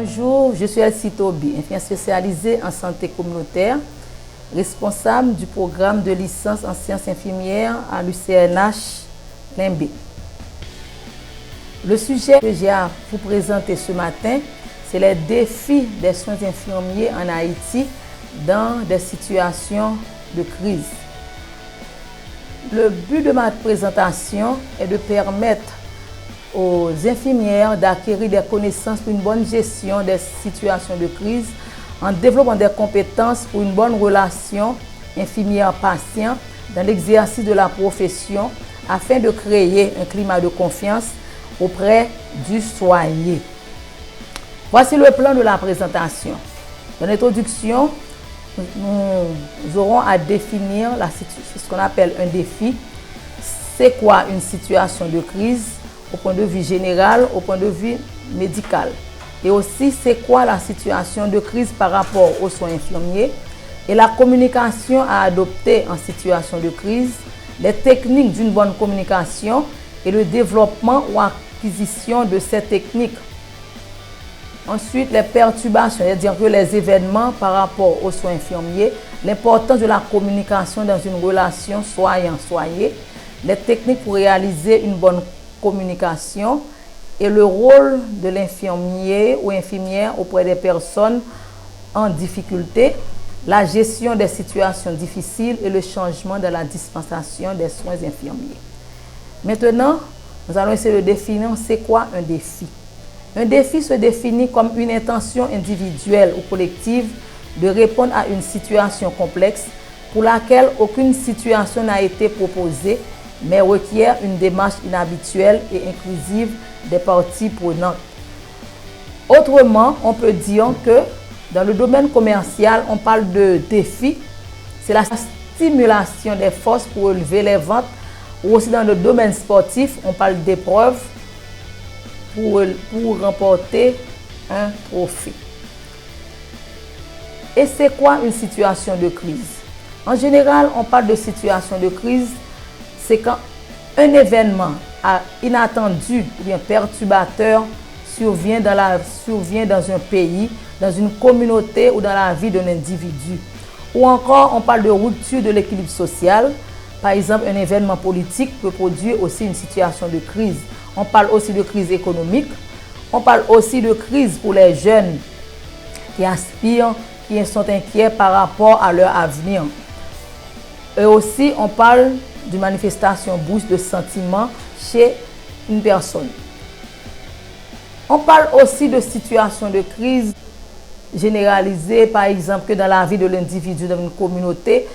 Bonjour, je suis Elsie Tobi, infirmière spécialisée en santé communautaire, responsable du programme de licence en sciences infirmières à l'UCNH Limbé. Le sujet que j'ai à vous présenter ce matin, c'est les défis des soins infirmiers en Haïti dans des situations de crise. Le but de ma présentation est de permettre aux infirmières d'acquérir des connaissances pour une bonne gestion des situations de crise en développant des compétences pour une bonne relation infirmière-patient dans l'exercice de la profession afin de créer un climat de confiance auprès du soigné. Voici le plan de la présentation. Dans l'introduction, nous aurons à définir ce qu'on appelle un défi. C'est quoi une situation de crise au point de vue général, au point de vue médical. Et aussi, c'est quoi la situation de crise par rapport aux soins infirmiers et la communication à adopter en situation de crise, les techniques d'une bonne communication et le développement ou acquisition de ces techniques. Ensuite, les perturbations, c'est-à-dire que les événements par rapport aux soins infirmiers, l'importance de la communication dans une relation soignant-soigné, les techniques pour réaliser une bonne communication et le rôle de l'infirmier ou infirmière auprès des personnes en difficulté, la gestion des situations difficiles et le changement de la dispensation des soins infirmiers. Maintenant, nous allons essayer de définir c'est quoi un défi. Un défi se définit comme une intention individuelle ou collective de répondre à une situation complexe pour laquelle aucune situation n'a été proposée, mais requiert une démarche inhabituelle et inclusive des parties prenantes. Autrement, on peut dire que dans le domaine commercial, on parle de défi, c'est la stimulation des forces pour élever les ventes, ou aussi dans le domaine sportif, on parle d'épreuve pour remporter un trophée. Et c'est quoi une situation de crise? En général, on parle de situation de crise, c'est quand un événement inattendu ou bien perturbateur survient dans un pays, dans une communauté ou dans la vie d'un individu. Ou encore, on parle de rupture de l'équilibre social. Par exemple, un événement politique peut produire aussi une situation de crise. On parle aussi de crise économique. On parle aussi de crise pour les jeunes qui aspirent, qui sont inquiets par rapport à leur avenir. Et aussi, on parle d'une manifestation brusque de sentiments chez une personne. On parle aussi de situations de crise généralisées, par exemple, que dans la vie de l'individu, dans une communauté.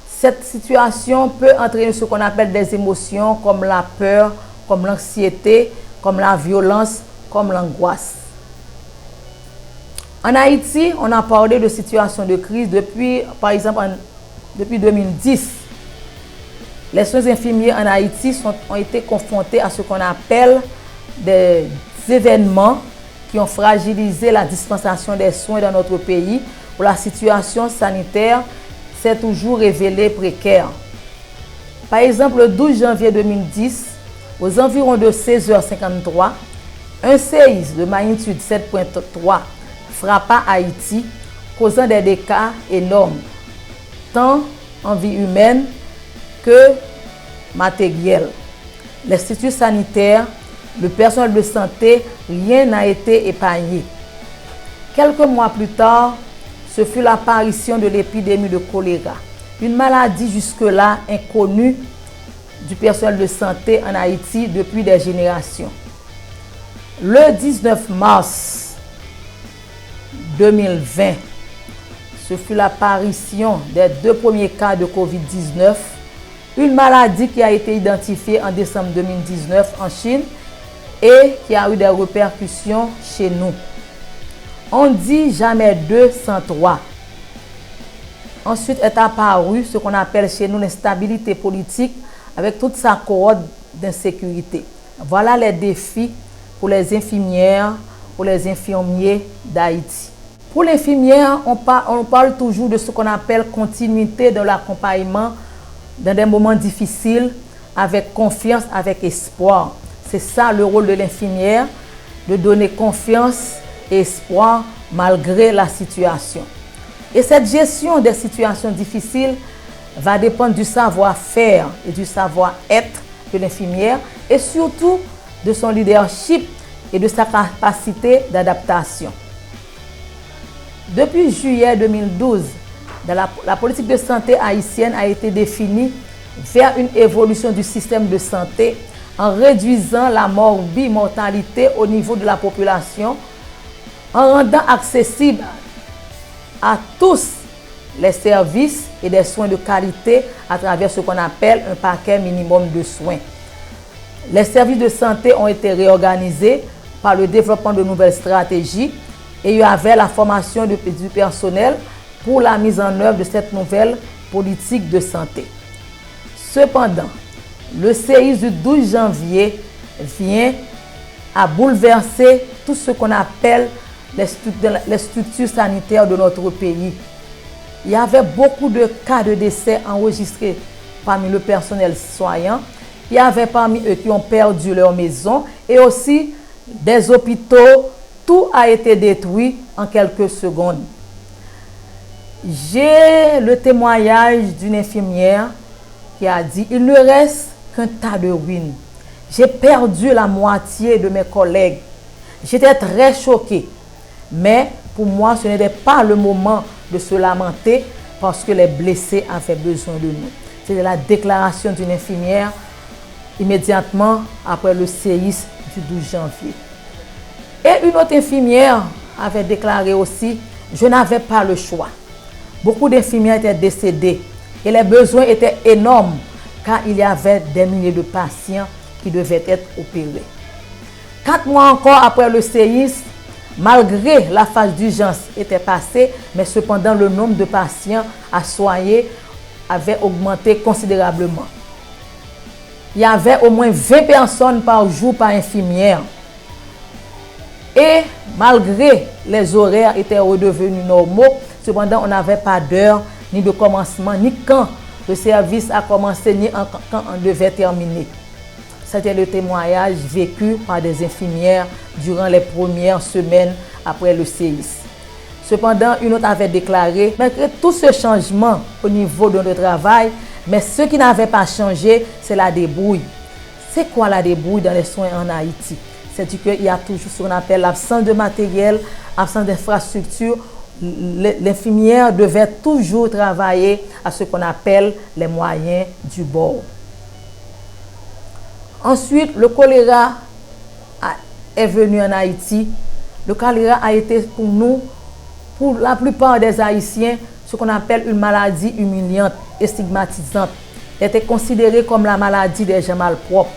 Cette situation peut entraîner ce qu'on appelle des émotions comme la peur, comme l'anxiété, comme la violence, comme l'angoisse. En Haïti, on a parlé de situations de crise depuis, par exemple, depuis 2010. Les soins infirmiers en Haïti ont été confrontés à ce qu'on appelle des événements qui ont fragilisé la dispensation des soins dans notre pays, où la situation sanitaire s'est toujours révélée précaire. Par exemple, le 12 janvier 2010, aux environs de 16h53, un séisme de magnitude 7.3 frappa Haïti, causant des dégâts énormes, tant en vie humaine que matériel. L'Institut sanitaire, le personnel de santé, rien n'a été épargné. Quelques mois plus tard, ce fut l'apparition de l'épidémie de choléra, une maladie jusque-là inconnue du personnel de santé en Haïti depuis des générations. Le 19 mars 2020, ce fut l'apparition des 2 premiers cas de Covid-19, une maladie qui a été identifiée en décembre 2019 en Chine et qui a eu des répercussions chez nous. On dit jamais 2 sans 3. Ensuite est apparu ce qu'on appelle chez nous l'instabilité politique avec toute sa cohorte d'insécurité. Voilà les défis pour les infirmières, pour les infirmiers d'Haïti. Pour l'infirmière, on parle toujours de ce qu'on appelle continuité de l'accompagnement dans des moments difficiles, avec confiance, avec espoir. C'est ça le rôle de l'infirmière, de donner confiance et espoir malgré la situation. Et cette gestion des situations difficiles va dépendre du savoir-faire et du savoir-être de l'infirmière et surtout de son leadership et de sa capacité d'adaptation. Depuis juillet 2012, la politique de santé haïtienne a été définie vers une évolution du système de santé en réduisant la mortalité au niveau de la population, en rendant accessible à tous les services et des soins de qualité à travers ce qu'on appelle un paquet minimum de soins. Les services de santé ont été réorganisés par le développement de nouvelles stratégies et il y avait la formation du personnel pour la mise en œuvre de cette nouvelle politique de santé. Cependant, le séisme du 12 janvier vient à bouleverser tout ce qu'on appelle les structures sanitaires de notre pays. Il y avait beaucoup de cas de décès enregistrés parmi le personnel soignant. Il y avait parmi eux qui ont perdu leur maison et aussi des hôpitaux. Tout a été détruit en quelques secondes. J'ai le témoignage d'une infirmière qui a dit « Il ne reste qu'un tas de ruines. J'ai perdu la moitié de mes collègues. J'étais très choquée. Mais pour moi, ce n'était pas le moment de se lamenter parce que les blessés avaient besoin de nous. » C'était la déclaration d'une infirmière immédiatement après le séisme du 12 janvier. Et une autre infirmière avait déclaré aussi « Je n'avais pas le choix. » Beaucoup d'infirmières étaient décédées et les besoins étaient énormes car il y avait des milliers de patients qui devaient être opérés. 4 mois encore après le séisme, malgré la phase d'urgence était passée, mais cependant le nombre de patients à soigner avait augmenté considérablement. Il y avait au moins 20 personnes par jour par infirmière. Et malgré les horaires étaient redevenus normaux, cependant on n'avait pas d'heure, ni de commencement, ni quand le service a commencé, ni quand on devait terminer. C'était le témoignage vécu par des infirmières durant les premières semaines après le séisme. Cependant, une autre avait déclaré, malgré tout ce changement au niveau de notre travail, mais ce qui n'avait pas changé, c'est la débrouille. C'est quoi la débrouille dans les soins en Haïti? C'est qu'il y a toujours ce qu'on appelle l'absence de matériel, absence d'infrastructure. L'infirmière devait toujours travailler à ce qu'on appelle les moyens du bord. Ensuite, le choléra est venu en Haïti. Le choléra a été pour nous, pour la plupart des Haïtiens, ce qu'on appelle une maladie humiliante et stigmatisante. Elle était considérée comme la maladie des gens malpropres.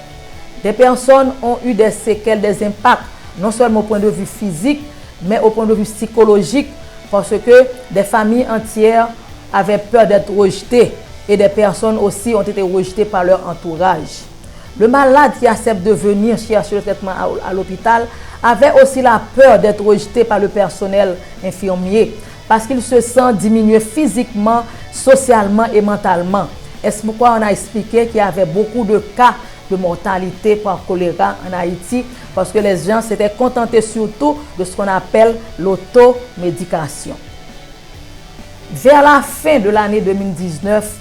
Des personnes ont eu des séquelles, des impacts, non seulement au point de vue physique, mais au point de vue psychologique, parce que des familles entières avaient peur d'être rejetées et des personnes aussi ont été rejetées par leur entourage. Le malade qui accepte de venir chercher le traitement à l'hôpital avait aussi la peur d'être rejeté par le personnel infirmier parce qu'il se sent diminué physiquement, socialement et mentalement. Et c'est pourquoi on a expliqué qu'il y avait beaucoup de cas de mortalité par choléra en Haïti parce que les gens s'étaient contentés surtout de ce qu'on appelle l'automédication. Vers la fin de l'année 2019,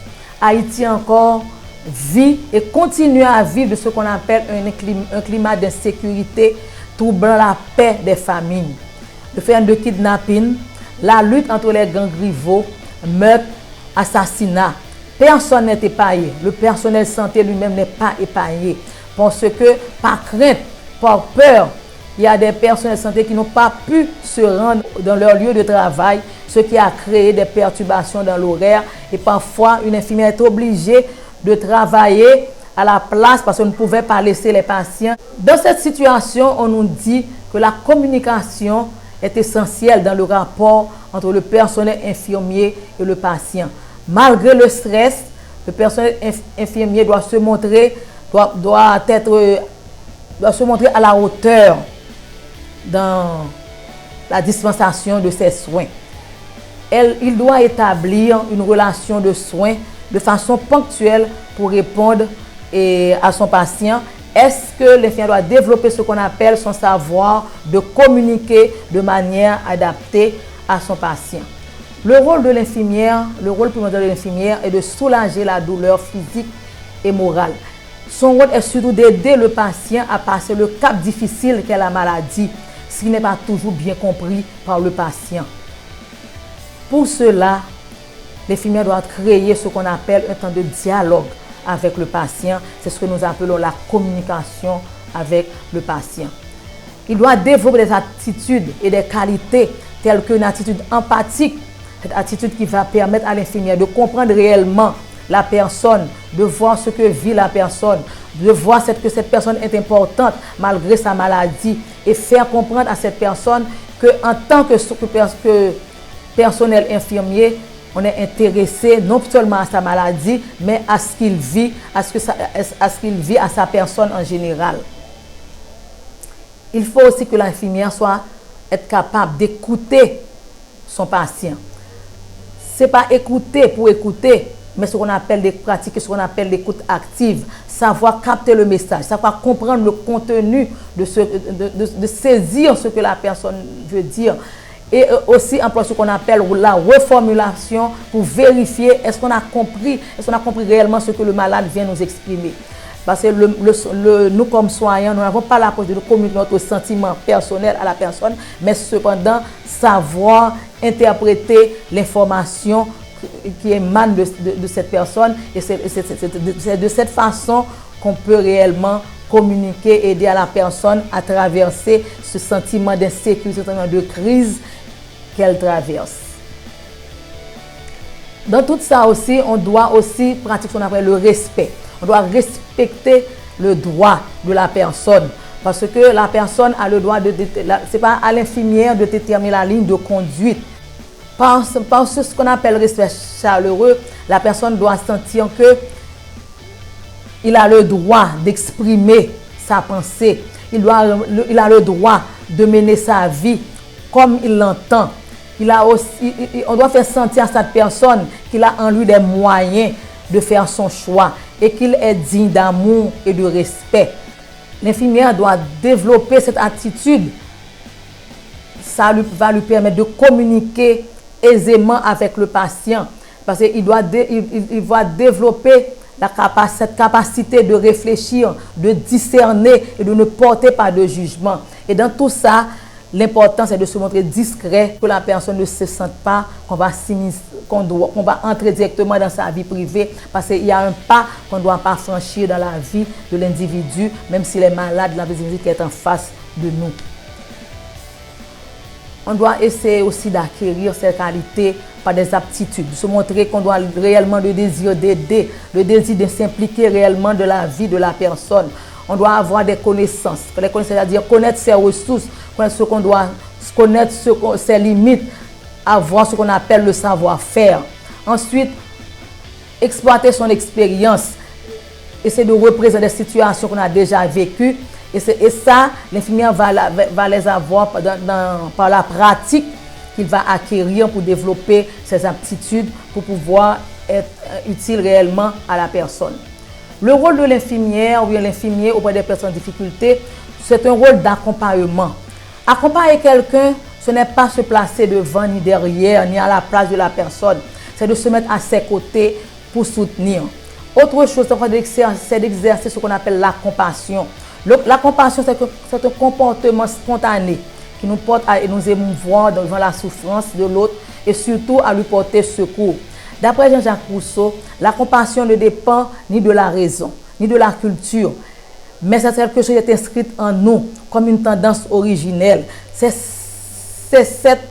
Haïti encore vit et continue à vivre de ce qu'on appelle un climat d'insécurité troublant la paix des familles. Le phénomène de kidnapping, la lutte entre les gangs rivaux, meurtres, assassinats. Personne n'est épargné. Le personnel santé lui-même n'est pas épargné. Parce que, par crainte, par peur, il y a des personnels santé qui n'ont pas pu se rendre dans leur lieu de travail, ce qui a créé des perturbations dans l'horaire. Et parfois, une infirmière est obligée de travailler à la place parce qu'on ne pouvait pas laisser les patients. Dans cette situation, on nous dit que la communication est essentielle dans le rapport entre le personnel infirmier et le patient. Malgré le stress, le personnel infirmier doit se montrer à la hauteur dans la dispensation de ses soins. Il doit établir une relation de soins de façon ponctuelle pour répondre à son patient Est-ce que l'infirmière doit développer ce qu'on appelle son savoir de communiquer de manière adaptée à son patient? Le rôle de l'infirmière, le rôle primordial de l'infirmière est de soulager la douleur physique et morale. Son rôle est surtout d'aider le patient à passer le cap difficile qu'est la maladie, ce qui n'est pas toujours bien compris par le patient. Pour cela, l'infirmière doit créer ce qu'on appelle un temps de dialogue avec le patient. C'est ce que nous appelons la communication avec le patient. Il doit développer des attitudes et des qualités telles qu'une attitude empathique, cette attitude qui va permettre à l'infirmière de comprendre réellement la personne, de voir ce que vit la personne, de voir que cette personne est importante malgré sa maladie et faire comprendre à cette personne qu'en tant que personnel infirmier, on est intéressé non seulement à sa maladie, mais à ce qu'il vit, à ce qu'il vit à sa personne en général. Il faut aussi que l'infirmière soit capable d'écouter son patient. Ce n'est pas écouter pour écouter, mais ce qu'on appelle des pratiques, ce qu'on appelle l'écoute active, savoir capter le message, savoir comprendre le contenu, de saisir ce que la personne veut dire. Et aussi employer ce qu'on appelle la reformulation pour vérifier est-ce qu'on a compris réellement ce que le malade vient nous exprimer. Parce que nous comme soignants, nous n'avons pas l'approche de communiquer notre sentiment personnel à la personne, mais cependant savoir interpréter l'information qui émane de cette personne. Et c'est de cette façon qu'on peut réellement communiquer, aider à la personne à traverser ce sentiment d'insécurité, ce sentiment de crise qu'elle traverse. Dans tout ça aussi, on doit aussi pratiquer ce qu'on appelle le respect. On doit respecter le droit de la personne. Parce que la personne a le droit c'est pas à l'infirmière de déterminer la ligne de conduite. Par ce qu'on appelle respect chaleureux, la personne doit sentir que il a le droit d'exprimer sa pensée. Il a le droit de mener sa vie comme il l'entend. On doit faire sentir à cette personne qu'il a en lui des moyens de faire son choix et qu'il est digne d'amour et de respect. L'infirmière doit développer cette attitude. Ça va lui permettre de communiquer aisément avec le patient parce qu'il va développer cette capacité de réfléchir, de discerner et de ne porter pas de jugement. Et dans tout ça, l'important c'est de se montrer discret, que la personne ne se sente pas qu'on va entrer directement dans sa vie privée, parce qu'il y a un pas qu'on ne doit pas franchir dans la vie de l'individu, même s'il est malade, l'individu qui est en face de nous. On doit essayer aussi d'acquérir ces qualités par des aptitudes, de se montrer qu'on doit réellement le désir d'aider, le désir de s'impliquer réellement de la vie de la personne. On doit avoir des connaissances, c'est-à-dire connaître ses ressources, connaître ce qu'on doit, connaître ses limites, avoir ce qu'on appelle le savoir-faire. Ensuite, exploiter son expérience, essayer de représenter des situations qu'on a déjà vécues. Et ça, l'infirmière va les avoir par la pratique qu'il va acquérir pour développer ses aptitudes, pour pouvoir être utile réellement à la personne. Le rôle de l'infirmière ou bien l'infirmier auprès des personnes en difficulté, c'est un rôle d'accompagnement. Accompagner quelqu'un, ce n'est pas se placer devant, ni derrière, ni à la place de la personne. C'est de se mettre à ses côtés pour soutenir. Autre chose, c'est d'exercer ce qu'on appelle la compassion. La compassion, c'est un comportement spontané qui nous porte à nous émouvoir devant la souffrance de l'autre et surtout à lui porter secours. D'après Jean-Jacques Rousseau, la compassion ne dépend ni de la raison, ni de la culture, mais c'est quelque chose qui est inscrit en nous comme une tendance originelle. C'est cette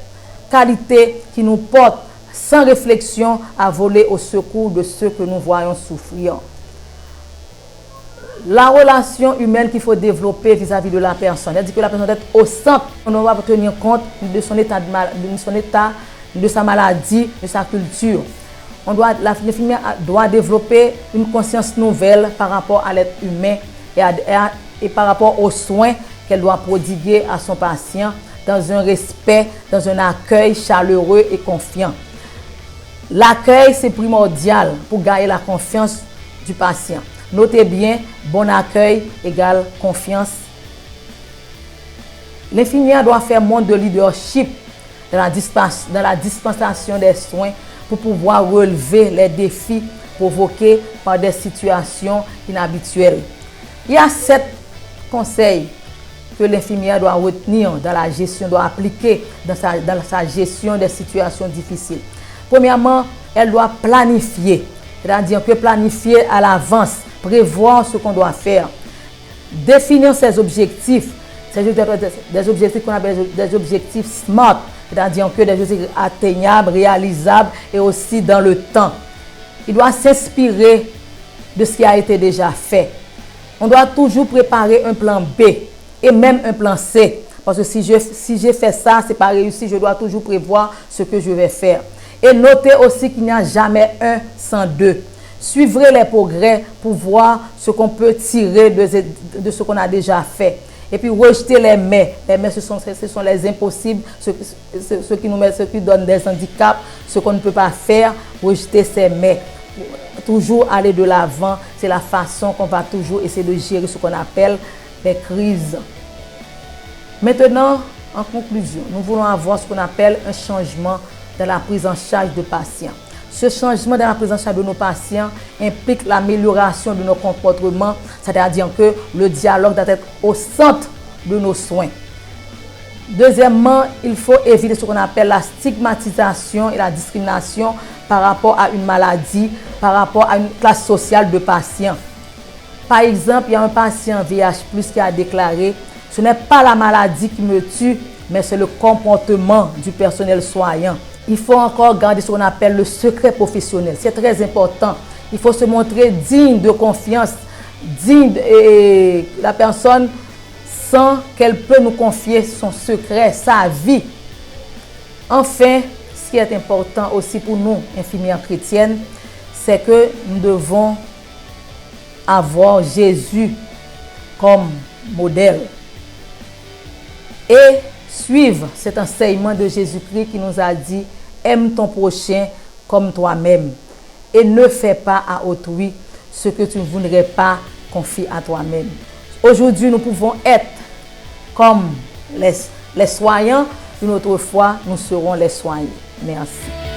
qualité qui nous porte sans réflexion à voler au secours de ceux que nous voyons souffrir. La relation humaine qu'il faut développer vis-à-vis de la personne, c'est-à-dire que la personne doit être au centre. On doit tenir compte de son état, de sa maladie, de sa culture. L'infirmière doit développer une conscience nouvelle par rapport à l'être humain et par rapport aux soins qu'elle doit prodiguer à son patient dans un respect, dans un accueil chaleureux et confiant. L'accueil, c'est primordial pour gagner la confiance du patient. Notez bien, bon accueil égale confiance. L'infirmière doit faire montre de leadership dans la dispensation des soins pour pouvoir relever les défis provoqués par des situations inhabituelles. Il y a 7 conseils que l'infirmière doit retenir dans la gestion, doit appliquer dans sa gestion des situations difficiles. Premièrement, elle doit planifier, c'est-à-dire que planifier à l'avance, prévoir ce qu'on doit faire, définir ses objectifs, des objectifs qu'on appelle des objectifs SMART, c'est-à-dire que des objectifs atteignables, réalisables et aussi dans le temps. Il doit s'inspirer de ce qui a été déjà fait. On doit toujours préparer un plan B et même un plan C. Parce que si j'ai fait ça, c'est pas réussi, je dois toujours prévoir ce que je vais faire. Et notez aussi qu'il n'y a jamais un sans deux. Suivrez les progrès pour voir ce qu'on peut tirer de ce qu'on a déjà fait. Et puis rejeter les mais. Les mais, ce sont les impossibles, ce qui donnent des handicaps, ce qu'on ne peut pas faire. Rejeter ces mais. Toujours aller de l'avant, c'est la façon qu'on va toujours essayer de gérer ce qu'on appelle les crises. Maintenant, en conclusion, nous voulons avoir ce qu'on appelle un changement dans la prise en charge de patients. Ce changement dans la prise en charge de nos patients implique l'amélioration de nos comportements, c'est-à-dire que le dialogue doit être au centre de nos soins. Deuxièmement, il faut éviter ce qu'on appelle la stigmatisation et la discrimination par rapport à une maladie, par rapport à une classe sociale de patients. Par exemple, il y a un patient VIH+ qui a déclaré « Ce n'est pas la maladie qui me tue, mais c'est le comportement du personnel soignant. » Il faut encore garder ce qu'on appelle le secret professionnel. C'est très important. Il faut se montrer digne de confiance, digne de la personne sans qu'elle peut nous confier son secret, sa vie. Enfin, ce qui est important aussi pour nous, infirmières chrétiennes, c'est que nous devons avoir Jésus comme modèle et suivre cet enseignement de Jésus-Christ qui nous a dit « Aime ton prochain comme toi-même et ne fais pas à autrui ce que tu ne voudrais pas confier à toi-même. » Aujourd'hui, nous pouvons être comme les soignants, une autre fois, nous serons les soignés. Merci.